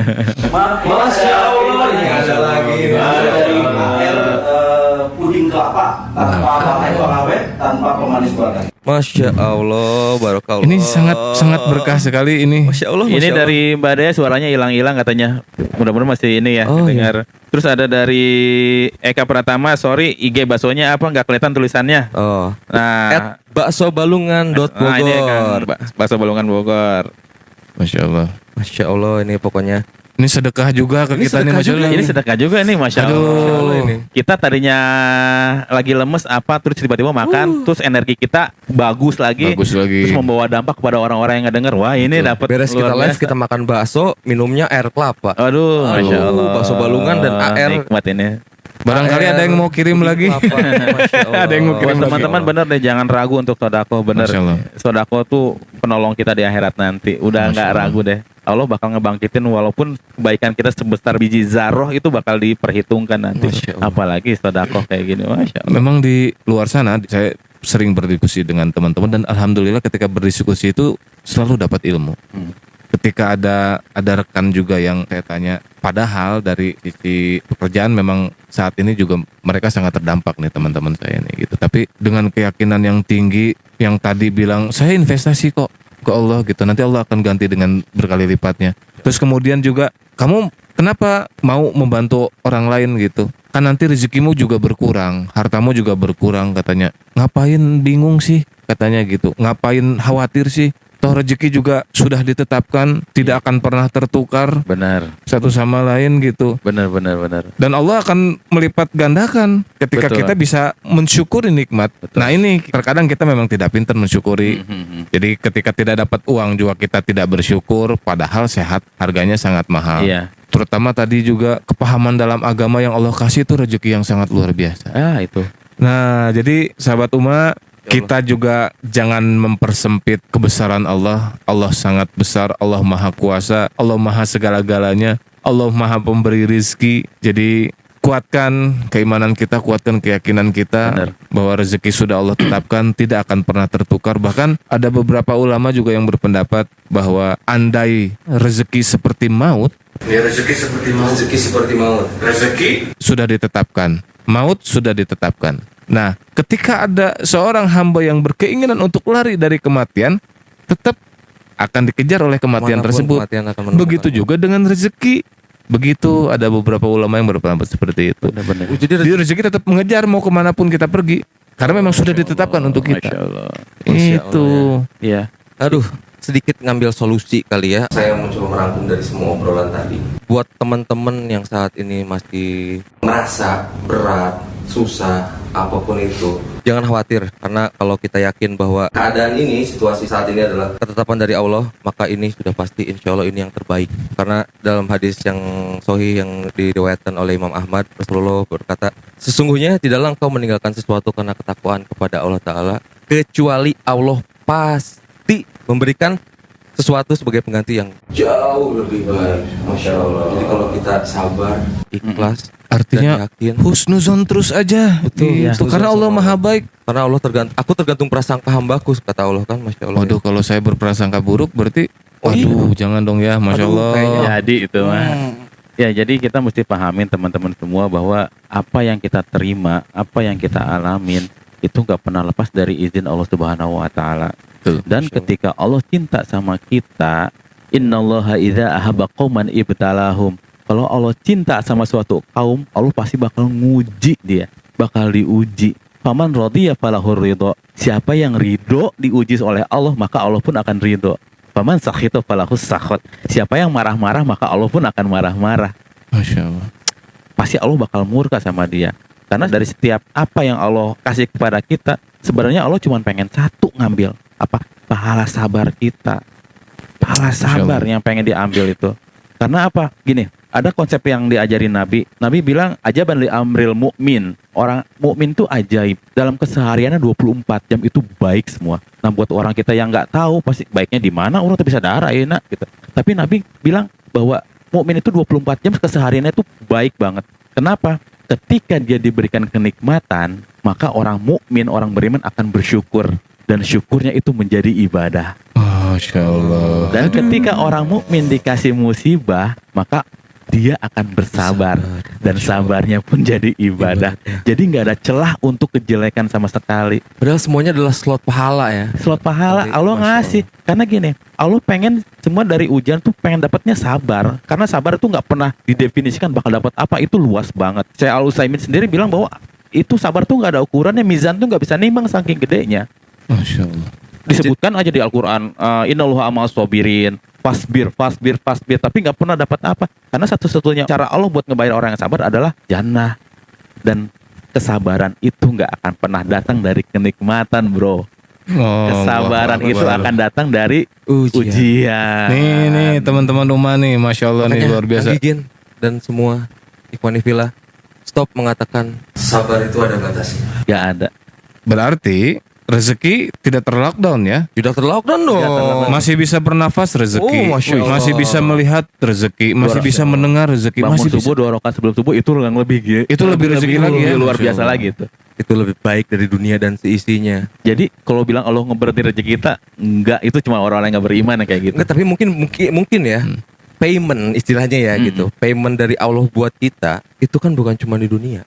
Masya Allah, ini ada lagi. Air puding kelapa tanpa apa itu awet, tanpa pemanis banget. Masya Allah, barakallah. ini sangat berkah sekali ini. Masya Allah. Ini Masya Allah. dari Mbak Dea suaranya hilang-hilang katanya. Mudah-mudahan masih ini ya Oh, dengar. Terus ada dari Eka Pratama, sorry IG baksonya apa nggak kelihatan tulisannya. Oh. Nah, @baksobalungan.bogor. nah ini kan bakso Balungan Bogor. Masya Allah. Masya Allah, ini pokoknya. Ini sedekah juga ke Ini kita nih, sedekah Masya juga. Allah. Ini sedekah juga nih, Masya Allah. Aduh. Masya Allah ini. Kita tadinya lagi lemes apa, terus tiba-tiba makan, terus energi kita bagus lagi. Bagus lagi. Terus membawa dampak kepada orang-orang yang ngedenger. Wah ini dapat Beres kita live, kita makan bakso, minumnya air kelapa. Aduh, Masya Allah. bakso Balungan dan AR. Nikmat ini. Barangkali ada yang mau kirim puding lagi. kelapa. Masya Allah. Ada yang mau kirim Buat lagi. teman-teman bener deh, jangan ragu untuk sodako. Bener, Masya Allah. sodako tuh penolong kita di akhirat nanti. Udah Masya nggak Allah. ragu deh. Allah bakal ngebangkitin walaupun kebaikan kita sebesar biji zarroh itu bakal diperhitungkan nanti. Masya Allah. Apalagi sodako kayak gini, Masya Allah. Memang di luar sana saya sering berdiskusi dengan teman-teman dan alhamdulillah ketika berdiskusi itu selalu dapat ilmu. Ketika ada rekan juga yang saya tanya, padahal dari sisi pekerjaan memang saat ini juga mereka sangat terdampak nih teman-teman saya nih gitu. Tapi dengan keyakinan yang tinggi, yang tadi bilang saya investasi kok ke Allah gitu, nanti Allah akan ganti dengan berkali lipatnya. Terus kemudian juga kamu kenapa mau membantu orang lain gitu? Kan nanti rezekimu juga berkurang, hartamu juga berkurang katanya. Ngapain bingung sih katanya gitu? Ngapain khawatir sih? Toh rezeki juga sudah ditetapkan, tidak akan pernah tertukar Benar, satu sama lain gitu. benar. Dan Allah akan melipat gandakan ketika Betul. kita bisa mensyukuri nikmat. Nah ini terkadang kita memang tidak pintar mensyukuri. Jadi ketika tidak dapat uang juga kita tidak bersyukur, padahal sehat harganya sangat mahal. Iya. Terutama tadi juga kepahaman dalam agama yang Allah kasih itu rezeki yang sangat luar biasa. Itu. Nah, jadi sahabat Ummah, kita juga jangan mempersempit kebesaran Allah. Allah sangat besar, Allah maha kuasa, Allah maha segala-galanya, Allah maha pemberi rizki. Jadi kuatkan keimanan kita, kuatkan keyakinan kita. Benar. Bahwa rezeki sudah Allah tetapkan, tidak akan pernah tertukar. Bahkan ada beberapa ulama juga yang berpendapat bahwa andai rezeki seperti maut, Ya, rezeki seperti maut. Rezeki seperti maut. Rezeki sudah ditetapkan, maut sudah ditetapkan. Nah, ketika ada seorang hamba yang berkeinginan untuk lari dari kematian, tetap akan dikejar oleh kematian Manapun tersebut. kematian akan menemukan. Begitu juga dengan rezeki. Begitu ada beberapa ulama yang berpendapat seperti itu. Benar. Jadi Jadi rezeki tetap mengejar mau kemanapun kita pergi, karena memang sudah ditetapkan untuk Masya kita. Allah. Masya Itu. Iya. aduh, sedikit ngambil solusi kali ya. Saya mencoba merangkum dari semua obrolan tadi. Buat teman-teman yang saat ini masih merasa berat, susah, apapun itu, jangan khawatir. Karena kalau kita yakin bahwa keadaan ini, situasi saat ini adalah ketetapan dari Allah, maka ini sudah pasti insya Allah ini yang terbaik. Karena dalam hadis yang sahih yang diriwayatkan oleh Imam Ahmad, Rasulullah berkata, sesungguhnya tidaklah engkau meninggalkan sesuatu karena ketakwaan kepada Allah Ta'ala, kecuali Allah pasti memberikan sesuatu sebagai pengganti yang jauh lebih baik. Masya Allah. Jadi kalau kita sabar, ikhlas, Artinya dan yakin, husnuzon terus aja. Betul, Gitu. ya. Karena Allah maha baik. karena Allah aku tergantung prasangka hambaku, kata Allah kan. Masya Allah. Waduh, kalau saya berprasangka buruk berarti waduh, jangan dong ya, Masya Aduh, Allah. kayaknya. Jadi itu mah. Ya, jadi kita mesti pahamin teman-teman semua bahwa apa yang kita terima, apa yang kita alamin itu nggak pernah lepas dari izin Allah Subhanahu wa taala. Betul. Dan ketika Allah cinta sama kita, innallaha idza ahabba qauman ibtalahum. Kalau Allah cinta sama suatu kaum, Allah pasti bakal nguji dia. bakal diuji. Faman rodiya falahur ridho. Siapa yang ridho diuji oleh Allah, maka Allah pun akan ridho. Faman sakhita falahus sakhot. Siapa yang marah-marah, maka Allah pun akan marah-marah. Masya Allah. Pasti Allah bakal murka sama dia. Karena dari setiap apa yang Allah kasih kepada kita, sebenarnya Allah cuma pengen satu ngambil. Apa? Pahala sabar kita. Pahala sabar yang pengen diambil itu. Karena apa? Gini, ada konsep yang diajarin Nabi. Nabi bilang ajaban li amril mukmin. Orang mukmin tuh ajaib. Dalam kesehariannya 24 jam itu baik semua. Nah, buat orang kita yang nggak tahu pasti baiknya di mana, orang tuh bisa darah enak gitu. Tapi Nabi bilang bahwa mukmin itu 24 jam kesehariannya itu baik banget. Kenapa? Ketika dia diberikan kenikmatan, maka orang mukmin, orang beriman akan bersyukur, dan syukurnya itu menjadi ibadah. Masya Allah. Dan ketika orang mukmin dikasih musibah, maka dia akan bersabar, dan sabarnya pun jadi ibadah. Jadi nggak ada celah untuk kejelekan sama sekali. Padahal semuanya adalah slot pahala ya. Slot pahala Allah ngasih. Karena gini, Allah pengen semua dari ujian tuh pengen dapatnya sabar. Karena sabar itu nggak pernah didefinisikan bakal dapat apa, itu luas banget. Saya Al-Utsaimin sendiri bilang bahwa itu sabar tuh nggak ada ukurannya, mizan tuh nggak bisa nimbang saking gedenya. Masya Allah. Disebutkan aja di Al-Quran, innallaha ma'as sabirin, fasbir, tapi nggak pernah dapat apa. Karena satu-satunya cara Allah buat ngebayar orang yang sabar adalah jannah. Dan kesabaran itu nggak akan pernah datang dari kenikmatan, bro. Kesabaran itu akan datang dari ujian. Nih teman-teman rumah nih, Masya Allah nih, luar biasa. Gigin dan semua Ikhwanifillah, stop mengatakan sabar itu ada batasnya. Gak ada. Berarti rezeki tidak terlockdown ya? Sudah terlockdown dong. Masih bisa bernafas rezeki, Oh, Masya Allah. masih bisa melihat rezeki, masih bisa mendengar rezeki, Bangun masih subuh 2 rakaat sebelum subuh itu yang lebih Itu lebih rezeki lagi ya? luar Masya biasa Allah. lagi itu. Itu lebih baik dari dunia dan seisinya. Jadi kalau bilang Allah ngeberhenti rezeki kita, enggak, itu cuma orang-orang yang nggak beriman yang kayak gitu. Enggak, tapi mungkin ya. Payment istilahnya ya gitu. Payment dari Allah buat kita itu kan bukan cuma di dunia.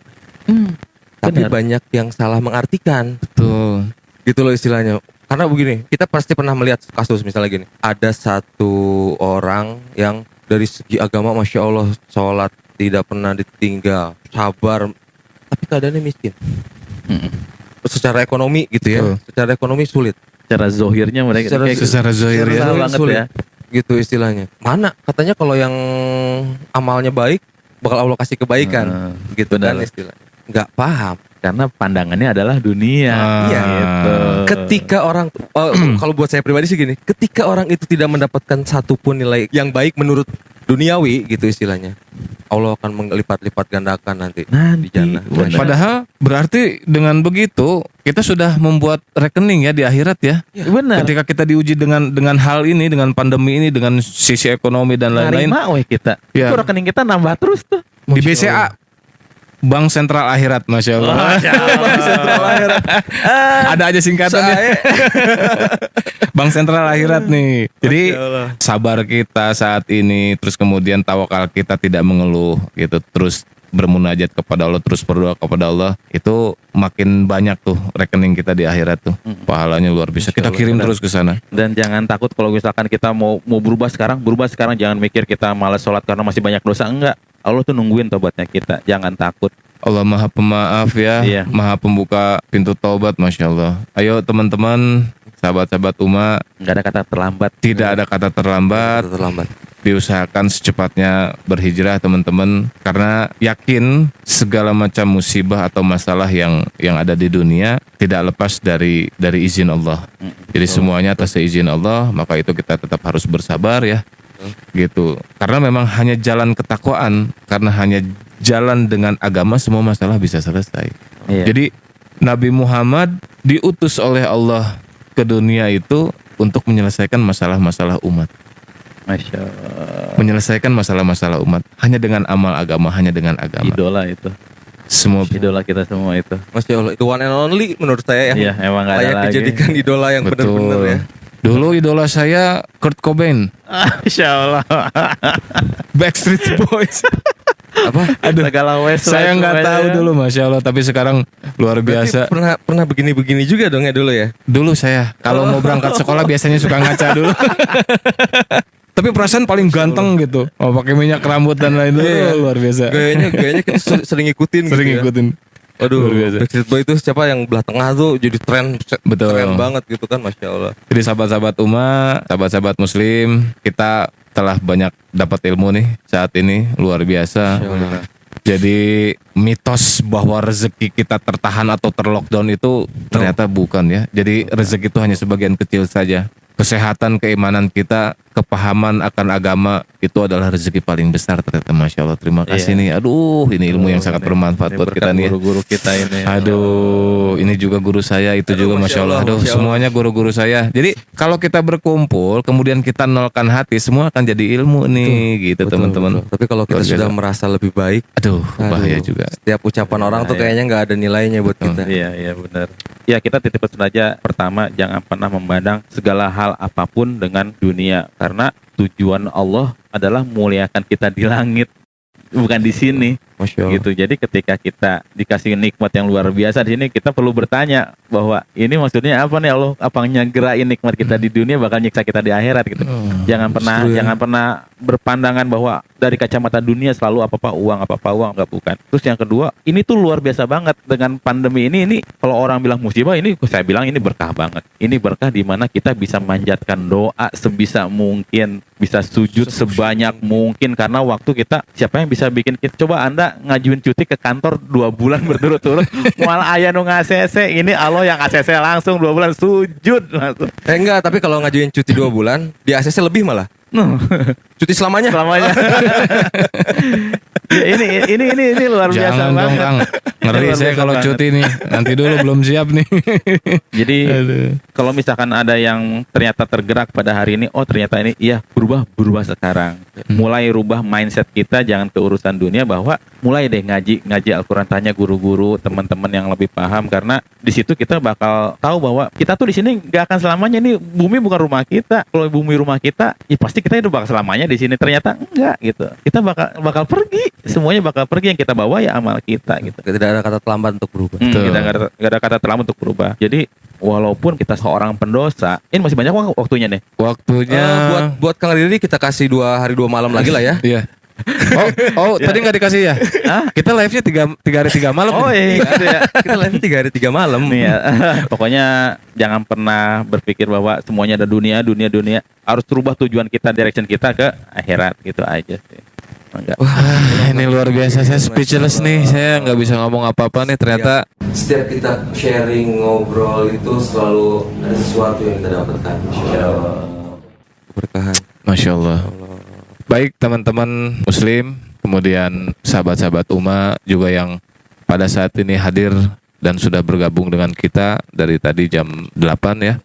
Tapi Benar. banyak yang salah mengartikan. Betul. Gitu loh istilahnya. Karena begini, kita pasti pernah melihat kasus misalnya gini. Ada satu orang yang dari segi agama Masya Allah sholat tidak pernah ditinggal, sabar, tapi keadaannya miskin. Secara ekonomi gitu ya. Betul. Secara ekonomi sulit. Cara zohirnya mereka kayak gitu. Secara zahir ya. Susah banget sulit. ya. Gitu istilahnya. Mana katanya kalau yang amalnya baik bakal Allah kasih kebaikan. Gitu benar. kan istilahnya. Nggak paham. Karena pandangannya adalah dunia. Iya. Gitu. Ketika orang kalau buat saya pribadi sih gini, ketika orang itu tidak mendapatkan satupun nilai yang baik menurut duniawi gitu istilahnya, Allah akan melipat-lipat gandakan nanti di jannah. Benar. Padahal berarti dengan begitu kita sudah membuat rekening ya di akhirat ya. Benar. Ketika kita diuji dengan hal ini, dengan pandemi ini, dengan sisi ekonomi dan lain-lain, Nerima weh kita. Ya. Itu rekening kita nambah terus tuh. di BCA Bank Sentral Akhirat, Masya Allah. Bank Sentral Akhirat. Ada aja singkatannya. Bank Sentral Akhirat nih. Jadi sabar kita saat ini, terus kemudian tawakal kita tidak mengeluh gitu, terus bermunajat kepada Allah, terus berdoa kepada Allah, itu makin banyak tuh rekening kita di akhirat tuh. Pahalanya luar biasa. Kita kirim terus ke sana. Dan jangan takut kalau misalkan kita mau berubah sekarang, jangan mikir kita malas sholat karena masih banyak dosa. Enggak. Allah tuh nungguin tobatnya kita. Jangan takut. Allah Maha Pemaaf ya, Iya. Maha Pembuka pintu taubat, Masya Allah. Ayo teman-teman, sahabat-sahabat Uma, Nggak ada kata terlambat. tidak ada kata terlambat. Terlambat. Diusahakan secepatnya berhijrah teman-teman, karena yakin segala macam musibah atau masalah yang ada di dunia tidak lepas dari izin Allah. Jadi semuanya atas izin Allah, maka itu kita tetap harus bersabar ya. Gitu. Karena memang hanya jalan ketakwaan, karena hanya jalan dengan agama semua masalah bisa selesai. Iya. Jadi Nabi Muhammad diutus oleh Allah ke dunia itu untuk menyelesaikan masalah-masalah umat. Masya Allah. Menyelesaikan masalah-masalah umat hanya dengan amal agama, hanya dengan agama. Idola itu. Semua Idola kita semua itu. Masya Allah, itu one and only menurut saya Iya, emang nggak ada layak lagi. dijadikan idola yang benar-benar ya. Dulu idola saya Kurt Cobain, Masya Allah. Backstreet Boys. Apa? Aduh, Segala Westlife saya nggak semuanya. tahu dulu, Masya Allah. Tapi sekarang luar biasa. Berarti pernah begini-begini juga dong ya dulu ya. Dulu saya kalau mau berangkat sekolah biasanya suka ngaca dulu. Tapi perasaan paling ganteng gitu. Oh, pakai minyak rambut dan lain-lain. Iya. Luar biasa. Gayanya kita sering ikutin Sering gitu ya. ngikutin. Aduh, Luar biasa. Backstreet Boy itu siapa yang belah tengah tuh jadi tren Betul. keren banget gitu kan, Masya Allah. Jadi sahabat-sahabat Uma, sahabat-sahabat Muslim, kita telah banyak dapat ilmu nih saat ini, luar biasa. Jadi mitos bahwa rezeki kita tertahan atau terlockdown itu ternyata bukan ya. Jadi rezeki itu hanya sebagian kecil saja. Kesehatan, keimanan kita, kepahaman akan agama itu adalah rezeki paling besar ternyata. Masya Allah, terima kasih nih. Aduh, ini ilmu yang sangat bermanfaat buat kita nih. Guru-guru kita ini. Aduh, ini juga guru saya, itu juga Masya Allah. Aduh, semuanya guru-guru saya. Jadi kalau kita berkumpul, kemudian kita nolkan hati, semua akan jadi ilmu nih, gitu teman-teman. Betul. Tapi kalau kita Luar biasa. sudah merasa lebih baik, Aduh, bahaya juga. setiap ucapan orang tuh Bahaya. kayaknya nggak ada nilainya buat kita. Iya benar. Ya kita titip pesan aja, pertama jangan pernah memandang segala hal apapun dengan dunia, karena tujuan Allah adalah muliakan kita di langit, bukan di sini. Masya Allah. Gitu. Jadi ketika kita dikasih nikmat yang luar biasa di sini, kita perlu bertanya bahwa ini maksudnya apa nih Allah? Apa nyegerain nikmat kita di dunia bakal nyiksa kita di akhirat gitu. Jangan pernah berpandangan bahwa dari kacamata dunia selalu apa uang, enggak, bukan. Terus yang kedua, ini tuh luar biasa banget dengan pandemi ini kalau orang bilang musibah, ini saya bilang ini berkah banget. Ini berkah di mana kita bisa manjatkan doa sebisa mungkin, bisa sujud sebanyak mungkin, karena waktu kita, siapa yang bisa bikin kita, coba Anda ngajuin cuti ke kantor 2 bulan berturut-turut, mual aya nu ngasese, ini Allah yang ACC langsung 2 bulan sujud langsung. Enggak, tapi kalau ngajuin cuti 2 bulan, di ACC lebih malah. Cuti selamanya. Selamanya. Ya, ini luar biasa Jangan dong banget. Kang, ngeri Luar saya biasa kalau banget. cuti nih. Nanti dulu belum siap nih. Jadi Aduh. kalau misalkan ada yang ternyata tergerak pada hari ini, oh ternyata ini iya berubah sekarang. Mulai rubah mindset kita, jangan ke urusan dunia, bahwa mulai deh ngaji Al-Qur'an, tanya guru-guru, teman-teman yang lebih paham, karena di situ kita bakal tahu bahwa kita tuh di sini nggak akan selamanya, nih bumi bukan rumah kita. Kalau bumi rumah kita, ya pasti kita itu bakal selamanya di sini. Ternyata enggak gitu. Kita bakal pergi, semuanya bakal pergi, yang kita bawa ya amal kita gitu. Tidak ada kata terlambat untuk berubah. Kita nggak ada kata terlambat untuk berubah. Jadi walaupun kita seorang pendosa, ini masih banyak waktunya nih. Waktunya Buat Kang Riri kita kasih 2 hari 2 malam lagi lah ya. Iya. Tadi nggak dikasih ya? Kita live-nya 3 hari 3 malam. Oh iya gitu ya. Kita live 3 hari 3 malam. Nih ya. Pokoknya jangan pernah berpikir bahwa semuanya ada dunia. Harus rubah tujuan kita, direction kita ke akhirat, gitu aja sih. Enggak. Wah, ini luar biasa, saya speechless nih. Saya nggak bisa ngomong apa-apa nih. Ternyata Setiap kita sharing, ngobrol itu selalu ada sesuatu yang kita dapatkan. Masya Allah. Keberkahan. Masya Allah. Baik teman-teman Muslim, kemudian sahabat-sahabat Uma juga yang pada saat ini hadir dan sudah bergabung dengan kita dari tadi jam 8 ya.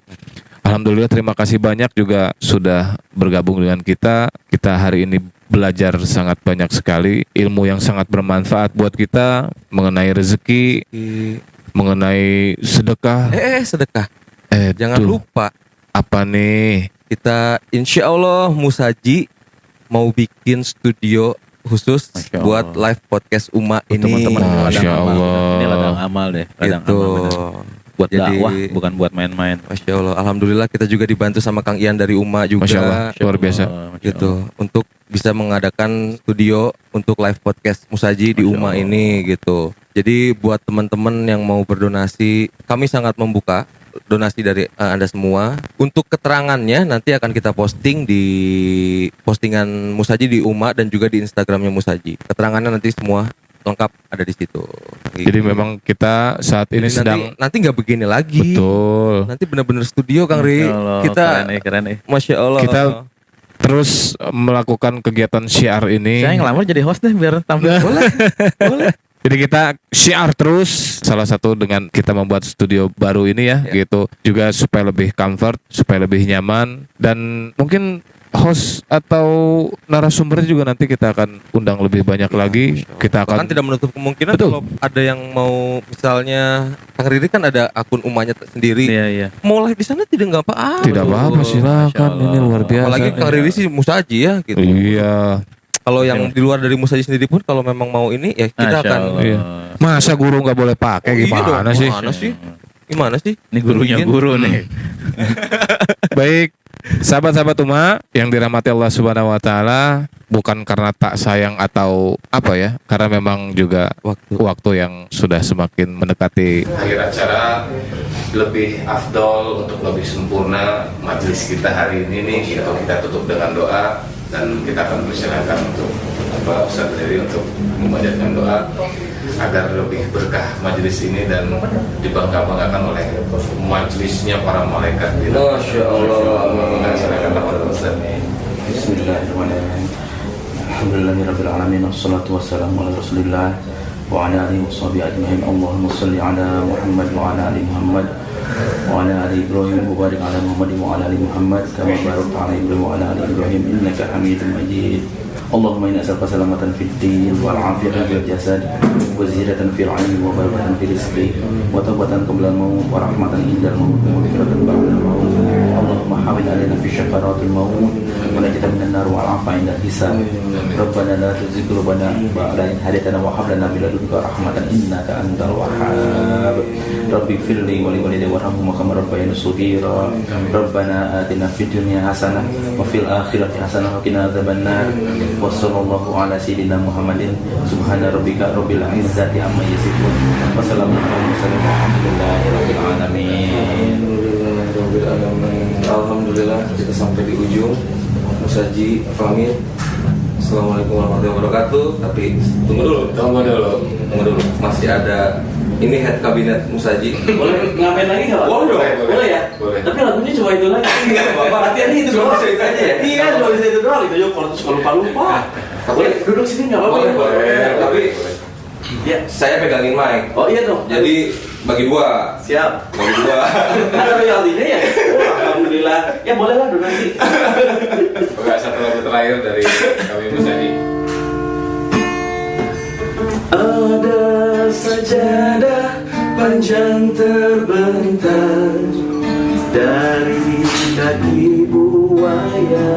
Alhamdulillah, terima kasih banyak juga sudah bergabung dengan kita. Kita hari ini belajar sangat banyak sekali, ilmu yang sangat bermanfaat buat kita mengenai rezeki, mengenai sedekah. Sedekah. Jangan Tuh, lupa, apa nih? kita insya Allah Musaji mau bikin studio khusus Masya Allah. buat live podcast Uma ini. Teman-teman Masya ladang amal. Allah. Ini ladang amal deh. Ladang Gitu. amal bener. Buat Jadi- dakwah, bukan buat main-main. Masya Allah. Alhamdulillah kita juga dibantu sama Kang Ian dari Uma juga. Masya Allah, luar biasa. Masya Gitu. Untuk bisa mengadakan studio untuk live podcast Musaji di Masya Uma Allah. ini gitu. Jadi buat teman-teman yang mau berdonasi, kami sangat membuka donasi dari Anda semua. Untuk keterangannya nanti akan kita posting di postingan Musaji di Uma dan juga di Instagramnya Musaji. Keterangannya nanti semua lengkap ada di situ. Jadi memang kita saat ini Jadi sedang nanti nggak begini lagi. betul. Nanti benar-benar studio Kang Ri. Masya Allah, Kita keren nih. Masya Allah. Kita terus melakukan kegiatan syiar ini. Saya ngelamar jadi host deh biar tampil. Boleh. Jadi kita syiar terus. Salah satu dengan kita membuat studio baru ini ya, gitu. Juga supaya lebih comfort, supaya lebih nyaman, dan mungkin host atau narasumbernya juga nanti kita akan undang lebih banyak lagi. Kita Bahkan akan tidak menutup kemungkinan Betul. kalau ada yang mau, misalnya Kang Riri kan ada akun umanya sendiri. Iya. Mau live di sana tidak apa-apa. tidak apa-apa, silakan. Masya Allah. Ini luar biasa. Apalagi Kang Riri sih Musaji ya gitu. Iya. Kalau yang di luar dari Musaji sendiri pun kalau memang mau ini ya kita Masya akan. Allah. Iya. Masa guru nggak boleh pakai, Iya gimana dong, sih? Gimana sih? Gimana sih? Ini gurunya Bikin. guru nih. Baik, Sahabat-sahabat Uma yang dirahmati Allah Subhanahu wa taala, bukan karena tak sayang atau apa ya, karena memang juga waktu yang sudah semakin mendekati akhir acara, lebih afdol untuk lebih sempurna majelis kita hari ini nih, atau kita tutup dengan doa dan kita akan persilakan untuk Ustaz Heri untuk memanjatkan doa agar lebih berkah majelis ini dan dibangga-banggakan oleh majelisnya para malaikat. Masya Allah. Silakan Ustaz. Bismillahirrahmanirrahim. Alhamdulillahirabbil alamin wassalatu wassalamu ala Rasulillah wa ala alihi washabihi ajmain. Allahumma shalli ala Muhammad wa ala ali Muhammad wa ala ali Ibrahim wa barik ala Muhammad wa ala ali Muhammad kama barakta ala Ibrahim wa ala ali Ibrahim innaka Hamidum Majid. Allahumma inna as'aluka salamatan fid din wal afiyatan fil jasad wa ziyadatan fil ilmi wa barakatan fil rizqi wa tawbatan qabla al-maut wa rahmatan indal maut wa maghfiratan ba'da al-maut. Allahumma hawwin alaina fi syakaratil maut wa najina minan nar wa afa indal hisab. Rabbana la tuzigh qulubana ba'da idh hadaytana wa hab lana min ladunka rahmatan innaka antal wahhab. Rabbi firli wa li walidayya warhamhuma kama rabbayani shaghira. Rabbana atina fid dunya hasanah wa fil akhirati hasanah wa qina adzabannar. Wassallallahu ala sayyidina Muhammadin subhana rabbika rabbil izzati amma yasifun wa salamun alal mursalin walhamdulillahi rabbil alamin. Alhamdulillah kita sampai di ujung. Musaji pamit. Assalamualaikum warahmatullahi wabarakatuh. Tapi tunggu dulu. Masih ada ini head kabinet Musaji. Boleh ngapain lagi nggak Pak? Boleh ya? Boleh. Tapi lagunya cuma itu lagi. Enggak apa-apa. Latihan itu Cuma doang. bisa itu aja ya? Iya, cuma bisa itu doang. Itu aja kalau suka lupa. Boleh duduk sini nggak apa-apa ya? Boleh. Tapi Ya. saya pegangin mic. Oh iya dong. Jadi bagi dua. Siap. Bagi dua. Ada royaltinya ya? Oh, alhamdulillah. Ya bolehlah donasi. Enggak, satu lagu terakhir dari kami Musadi. Ada sajadah panjang terbentang dari kaki buaya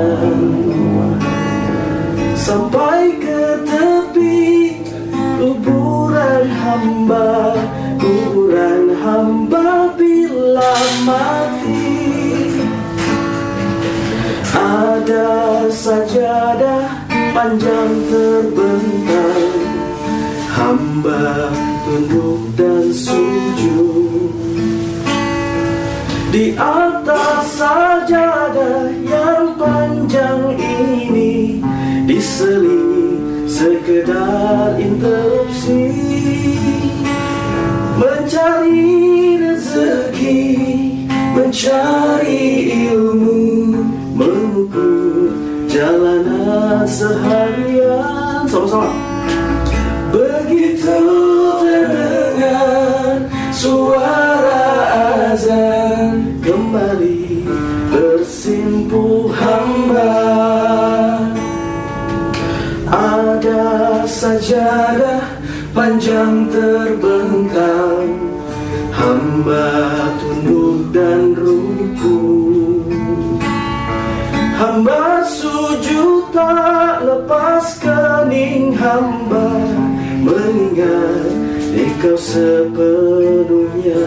sampai ke tepi kuburan hamba bila mati. Ada sajadah panjang terbentang, hamba tunduk dan sujud di atas sajadah yang panjang ini. Diselingi sekedar interupsi, mencari rezeki, mencari ilmu, mengukur jalanan seharian. Sama-sama. Begitu terdengar suara azan, kembali bersimpuh hamba. Ada sajadah panjang terbentang, hamba tunduk dan rukuk. Hamba sujud tak lepas kening hamba, mengingat Engkau sepenuhnya,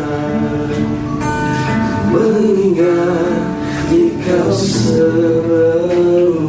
mengingat Engkau sepenuhnya.